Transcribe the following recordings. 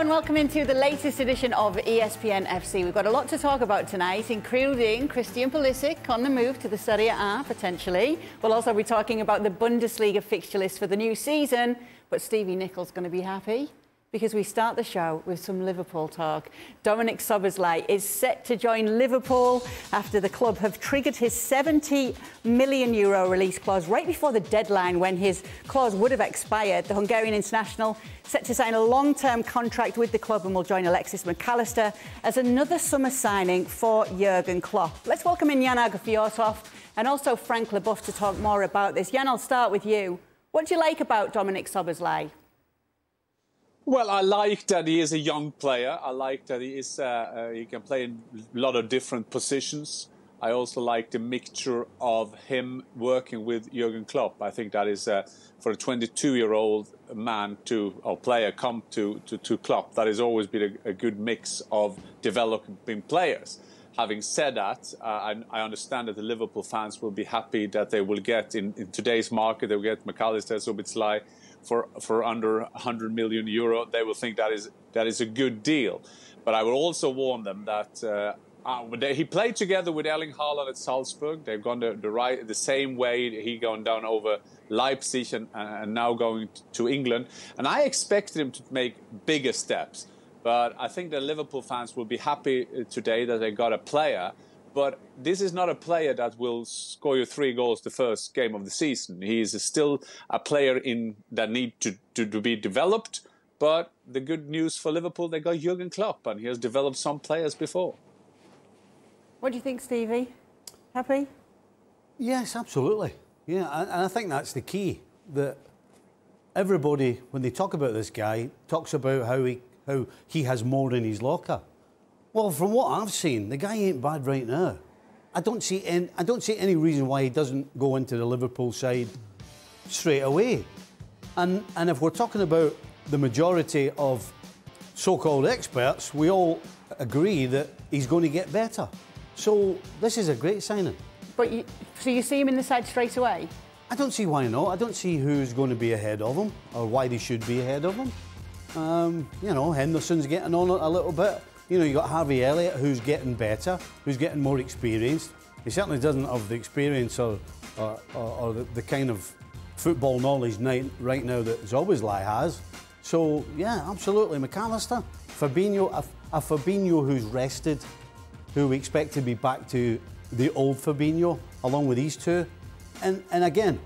and welcome into the latest edition of ESPN FC. We've got a lot to talk about tonight, including Christian Pulisic on the move to the Serie A, potentially. We'll also be talking about the Bundesliga fixture list for the new season. But Stevie Nicol's going to be happy because we start the show with some Liverpool talk. Dominik Szoboszlai is set to join Liverpool after the club have triggered his €70 million release clause right before the deadline when his clause would have expired. The Hungarian international set to sign a long-term contract with the club and will join Alexis McAllister as another summer signing for Jurgen Klopp. Let's welcome in Aage Fjortoft and also Frank Leboeuf to talk more about this. Jan, I'll start with you. What do you like about Dominik Szoboszlai? Well, I like that he is a young player. I like that he can play in a lot of different positions. I also like the mixture of him working with Jurgen Klopp. I think that is for a 22-year-old man or player come to Klopp. That has always been a good mix of developing players. Having said that, I understand that the Liverpool fans will be happy that they will get in today's market. They will get McAllister, Szoboszlai for under €100 million. They will think that is a good deal. But I will also warn them that he played together with Erling Haaland at Salzburg. They've gone the same way. He gone down over Leipzig and now going to England. And I expected him to make bigger steps. But I think the Liverpool fans will be happy today that they got a player. But this is not a player that will score you 3 goals the first game of the season. He is still a player that need to be developed. But the good news for Liverpool, they got Jurgen Klopp, and he has developed some players before. What do you think, Stevie? Happy? Yes, absolutely. Yeah, and I think that's the key. That everybody, when they talk about this guy, talks about how he has more in his locker. Well, from what I've seen, the guy ain't bad right now. I don't see any reason why he doesn't go into the Liverpool side straight away. And if we're talking about the majority of so-called experts, we all agree that he's going to get better. So this is a great signing. But so you see him in the side straight away? I don't see why not. I don't see who's going to be ahead of him or why they should be ahead of him. You know, Henderson's getting on a little bit. You know, you got Harvey Elliott, who's getting better, who's getting more experienced. He certainly doesn't have the experience or the kind of football knowledge right now that Szoboszlai has. So, yeah, absolutely. McAllister, Fabinho, a Fabinho who's rested, who we expect to be back to the old Fabinho, along with these two. And again,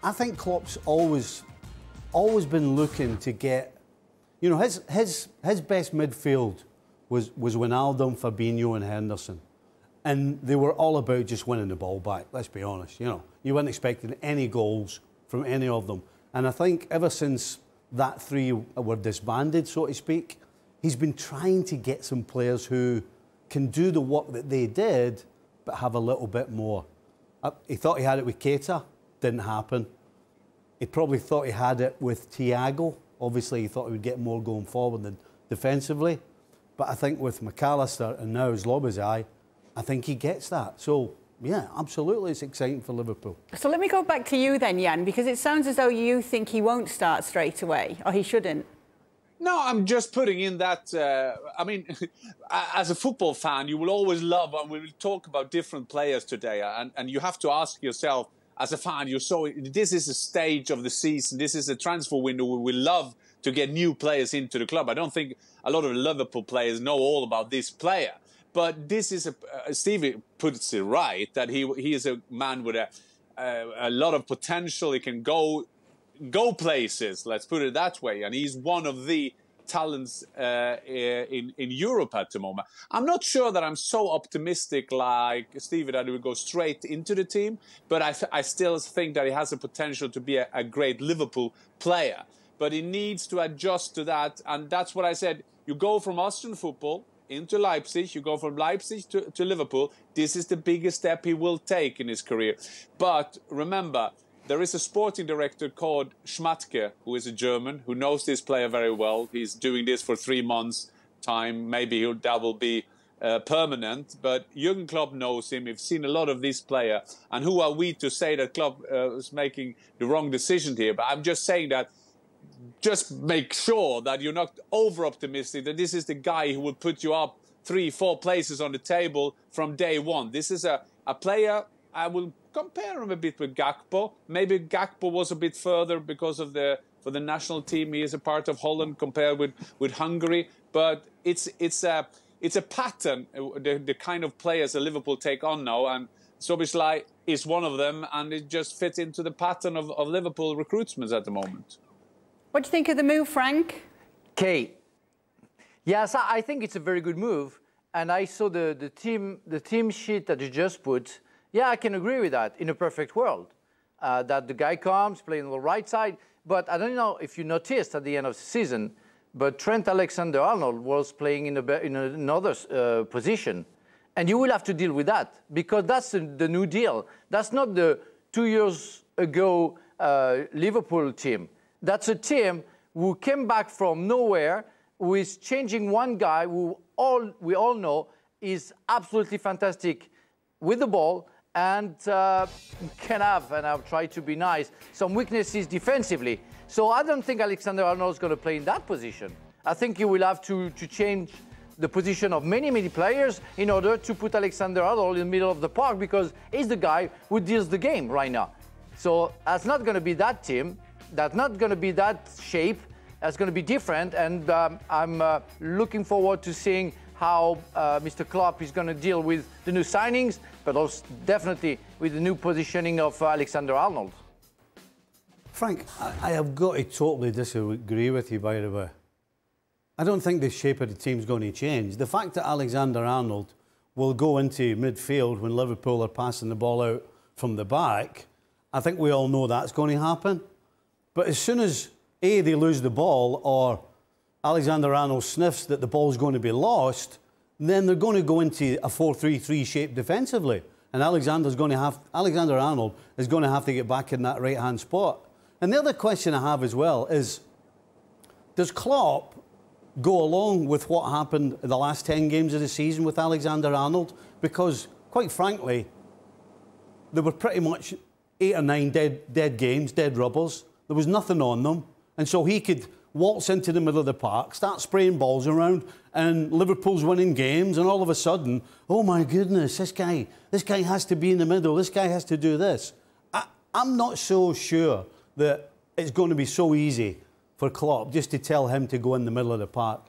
I think Klopp's always been looking to get, you know, his best midfield was Wijnaldum, Fabinho and Henderson. And they were all about just winning the ball back, let's be honest. You know, you weren't expecting any goals from any of them. And I think ever since that three were disbanded, so to speak, he's been trying to get some players who can do the work that they did, but have a little bit more. He thought he had it with Keita, didn't happen. He probably thought he had it with Thiago. Obviously, he thought he would get more going forward than defensively. But I think with McAllister and now Szoboszlai, I think he gets that. So, yeah, absolutely, it's exciting for Liverpool. So let me go back to you then, Jan, because it sounds as though you think he won't start straight away, or he shouldn't. No, I'm just putting in that, I mean, as a football fan, you will always love, and we will talk about different players today, and you have to ask yourself, as a fan, this is a stage of the season, this is a transfer window where we love to get new players into the club. I don't think a lot of Liverpool players know all about this player. But this is Stevie puts it right, that he is a man with a lot of potential. He can go places, let's put it that way. And he's one of the talents in Europe at the moment. I'm not sure that I'm so optimistic like Stevie that he will go straight into the team, but I still think that he has the potential to be a great Liverpool player. But he needs to adjust to that, and that's what I said. You go from Austrian football into Leipzig, you go from Leipzig to Liverpool. This is the biggest step he will take in his career. But remember, there is a sporting director called Schmatke, who is a German, who knows this player very well. He's doing this for 3 months' time. Maybe that will be permanent. But Jurgen Klopp knows him. We've seen a lot of this player. And who are we to say that Klopp is making the wrong decision here? But I'm just saying that just make sure that you're not over-optimistic, that this is the guy who will put you up 3-4 places on the table from day one. This is a player, I will compare him a bit with Gakpo. Maybe Gakpo was a bit further because of for the national team. He is a part of Holland compared with Hungary. But it's a pattern, the kind of players that Liverpool take on now. And Szoboszlai is one of them, and it just fits into the pattern of Liverpool recruitments at the moment. What do you think of the move, Frank? Kate. Yes, I think it's a very good move. And I saw the team sheet that you just put. Yeah, I can agree with that in a perfect world. That the guy comes, playing on the right side. But I don't know if you noticed at the end of the season, but Trent Alexander-Arnold was playing in another position. And you will have to deal with that, because that's the new deal. That's not the 2 years ago Liverpool team. That's a team who came back from nowhere, who is changing one guy who we all know is absolutely fantastic with the ball and can have, and I'll try to be nice, some weaknesses defensively. So I don't think Alexander-Arnold is going to play in that position. I think you will have to change the position of many players in order to put Alexander-Arnold in the middle of the park, because he's the guy who deals the game right now. So that's not going to be that team. That's not going to be that shape. That's going to be different. And I'm looking forward to seeing how Mr. Klopp is going to deal with the new signings, but also definitely with the new positioning of Alexander-Arnold. Frank, I have got to totally disagree with you, by the way. I don't think the shape of the team's going to change. The fact that Alexander-Arnold will go into midfield when Liverpool are passing the ball out from the back, I think we all know that's going to happen. But as soon as, A, they lose the ball, or Alexander-Arnold sniffs that the ball's going to be lost, then they're going to go into a 4-3-3 shape defensively. And Alexander-Arnold is going to have to get back in that right-hand spot. And the other question I have as well is, does Klopp go along with what happened in the last 10 games of the season with Alexander-Arnold? Because, quite frankly, there were pretty much 8 or 9 dead games, dead rubbers. There was nothing on them. And so he could waltz into the middle of the park, start spraying balls around, and Liverpool's winning games, and all of a sudden, oh my goodness, this guy has to be in the middle, this guy has to do this. I'm not so sure that it's going to be so easy for Klopp just to tell him to go in the middle of the park.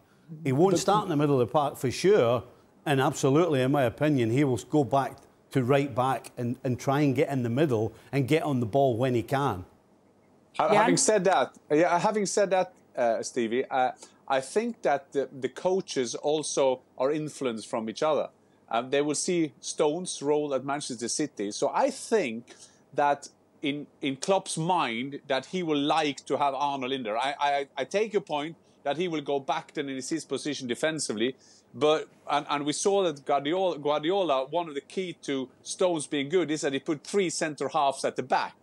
He won't start in the middle of the park for sure, and absolutely, in my opinion, he will go back to right back and try and get in the middle and get on the ball when he can. Having said that, Stevie, I think that the coaches also are influenced from each other. They will see Stones' role at Manchester City. So I think that in Klopp's mind that he will like to have Arnold in there. I take your point that he will go back then in his position defensively. But and we saw that Guardiola, one of the key to Stones being good is that he put 3 centre halves at the back.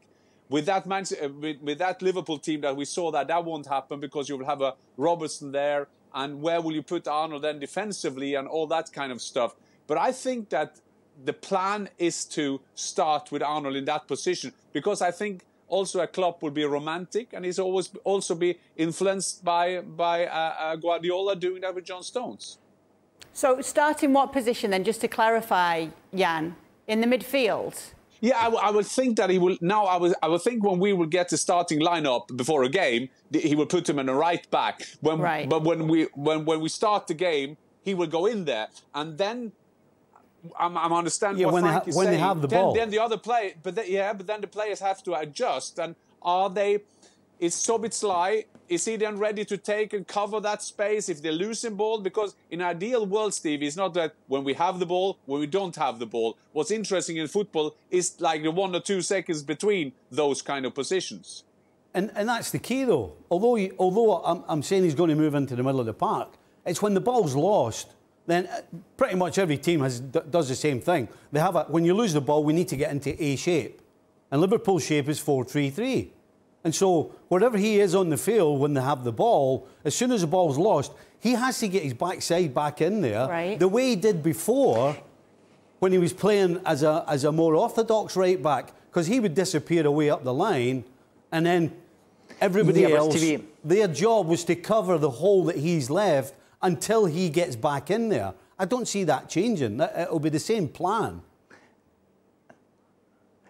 With that with that Liverpool team that we saw that won't happen, because you will have a Robertson there, and where will you put Arnold then defensively and all that kind of stuff. But I think that the plan is to start with Arnold in that position, because I think also a Klopp will be romantic, and he's always also be influenced by Guardiola doing that with John Stones. So start in what position then, just to clarify, Jan? In the midfield? Yeah, I would think that he will. Now, I would think when we will get the starting lineup before a game, he will put him in a right back. But when we start the game, he will go in there, and then I'm understanding what Frank is saying. When they have the ball, then the other play, but then the players have to adjust. And are they? Is Szoboszlai, is he then ready to take and cover that space if they're losing ball? Because in an ideal world, Steve, it's not that when we have the ball, when we don't have the ball. What's interesting in football is like the 1 or 2 seconds between those kind of positions. And that's the key, though. Although I'm saying he's going to move into the middle of the park, it's when the ball's lost, then pretty much every team does the same thing. They have when you lose the ball, we need to get into A shape. And Liverpool's shape is 4-3-3. And so wherever he is on the field when they have the ball, as soon as the ball's lost, he has to get his backside back in there, the way he did before when he was playing as a more orthodox right back, because he would disappear away up the line, and then everybody else, their job was to cover the hole that he's left until he gets back in there. I don't see that changing. It'll be the same plan.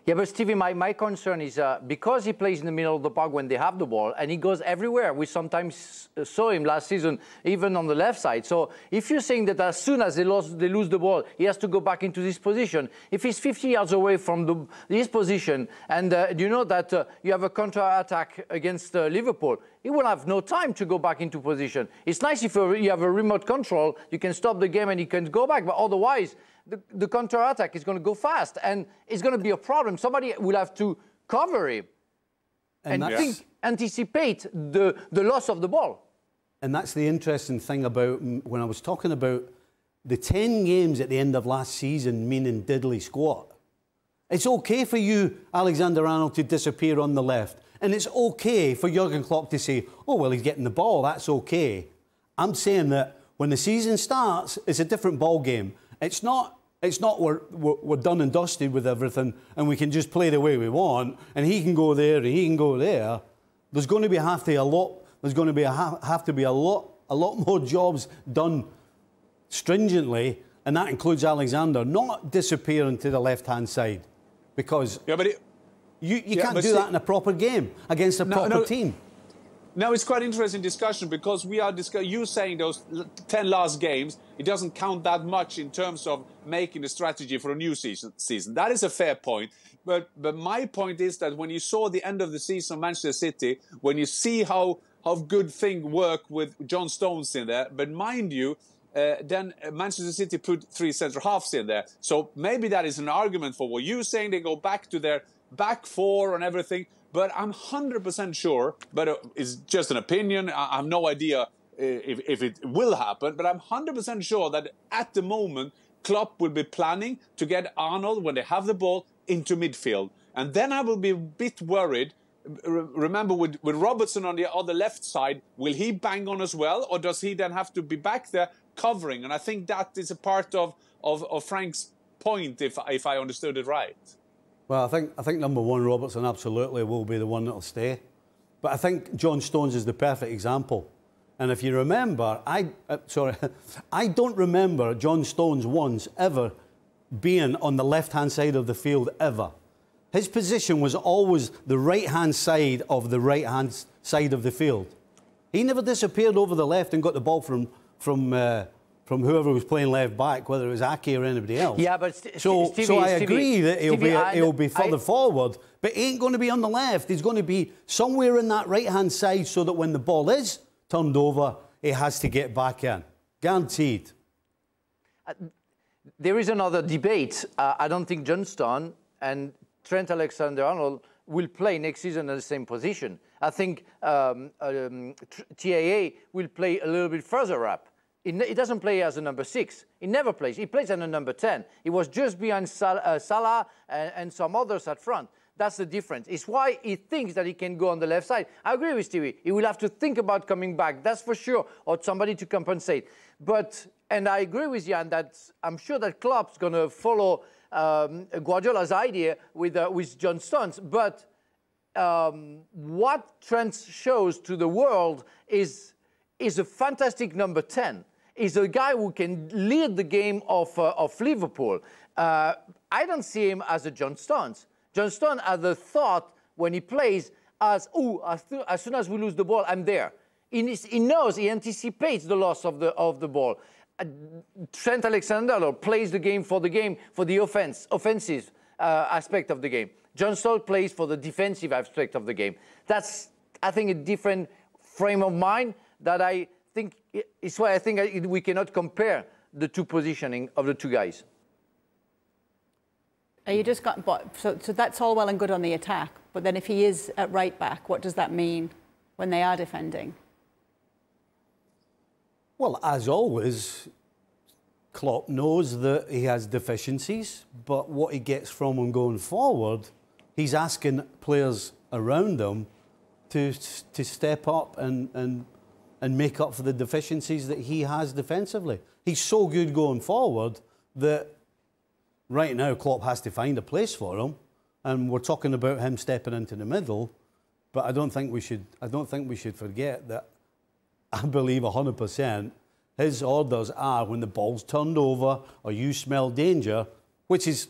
Yeah, but Stevie, my concern is because he plays in the middle of the park when they have the ball, and he goes everywhere. We sometimes saw him last season, even on the left side. So if you're saying that as soon as they lose the ball, he has to go back into this position. If he's 50 yards away from this position, and you know that you have a counter-attack against Liverpool, he will have no time to go back into position. It's nice if you have a remote control, you can stop the game and he can go back, but otherwise, the counter-attack is going to go fast, and it's going to be a problem. Somebody will have to cover him and anticipate the loss of the ball. And that's the interesting thing about when I was talking about the 10 games at the end of last season meaning diddly squat. It's okay for you, Alexander-Arnold, to disappear on the left. And it's okay for Jurgen Klopp to say, oh, well, he's getting the ball, that's okay. I'm saying that when the season starts, it's a different ball game. It's not we're done and dusted with everything and we can just play the way we want and he can go there and he can go there. There's going to be have to be a lot more jobs done stringently, and that includes Alexander not disappearing to the left-hand side, because you can't do that in a proper game against a proper team. Now, it's quite interesting discussion because we are you saying those 10 last games, it doesn't count that much in terms of making a strategy for a new season. That is a fair point. But my point is that when you saw the end of the season of Manchester City, when you see how good things work with John Stones in there, but mind you, then Manchester City put 3 centre-halves in there. So maybe that is an argument for what you're saying. They go back to their back four and everything. But I'm 100% sure, but it's just an opinion. I have no idea if it will happen, but I'm 100% sure that at the moment, Klopp will be planning to get Arnold, when they have the ball, into midfield. And then I will be a bit worried. Remember, with Robertson on the left side, will he bang on as well? Or does he then have to be back there covering? And I think that is a part of Frank's point, if I understood it right. Well, I think number one, Robertson absolutely will be the one that'll stay. But I think John Stones is the perfect example. And if you remember, I don't remember John Stones once ever being on the left-hand side of the field ever. His position was always the right-hand side of the right-hand side of the field. He never disappeared over the left and got the ball from whoever was playing left back, whether it was Aage or anybody else. Yeah, but so I agree that he'll be further forward, but he ain't going to be on the left. He's going to be somewhere in that right-hand side so that when the ball is turned over, he has to get back in. Guaranteed. There is another debate. I don't think John Stones and Trent Alexander-Arnold will play next season in the same position. I think TAA will play a little bit further up. He doesn't play as a number 6. He never plays. He plays as a number 10. He was just behind Salah and some others at front. That's the difference. It's why he thinks that he can go on the left side. I agree with Stevie. He will have to think about coming back, that's for sure, or somebody to compensate. And I agree with Jan that I'm sure that Klopp's going to follow Guardiola's idea with John Stones. But what Trent shows to the world is a fantastic number 10. He's a guy who can lead the game of Liverpool. I don't see him as a John Stones. John Stones has the thought when he plays as soon as we lose the ball, I'm there. He knows, he anticipates the loss of the ball. Trent Alexander-Arnold plays the game, for the offensive aspect of the game. John Stones plays for the defensive aspect of the game. That's, I think, a different frame of mind that I think is why I think we cannot compare the two positioning of the two guys. You just got, so that's all well and good on the attack, but then if he is at right back, what does that mean when they are defending? Well, as always, Klopp knows that he has deficiencies, but what he gets from him going forward, he's asking players around him to step up and make up for the deficiencies that he has defensively. He's so good going forward that right now Klopp has to find a place for him, and we're talking about him stepping into the middle. But I don't think we should forget that I believe 100% his orders are when the ball's turned over or you smell danger, which is,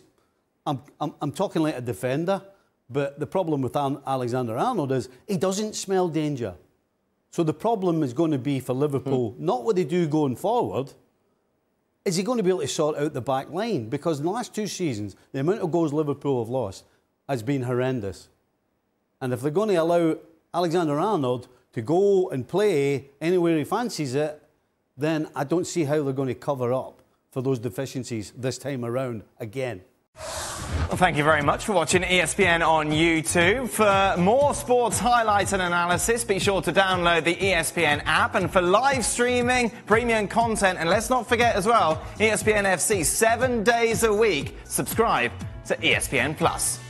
I'm talking like a defender, but the problem with Alexander-Arnold is he doesn't smell danger. So the problem is going to be for Liverpool, not what they do going forward, is he going to be able to sort out the back line? Because in the last 2 seasons, the amount of goals Liverpool have lost has been horrendous. And if they're going to allow Alexander-Arnold to go and play anywhere he fancies it, then I don't see how they're going to cover up for those deficiencies this time around again. Well, thank you very much for watching ESPN on YouTube. For more sports highlights and analysis, be sure to download the ESPN app. And for live streaming, premium content, and let's not forget as well, ESPN FC 7 days a week. Subscribe to ESPN+.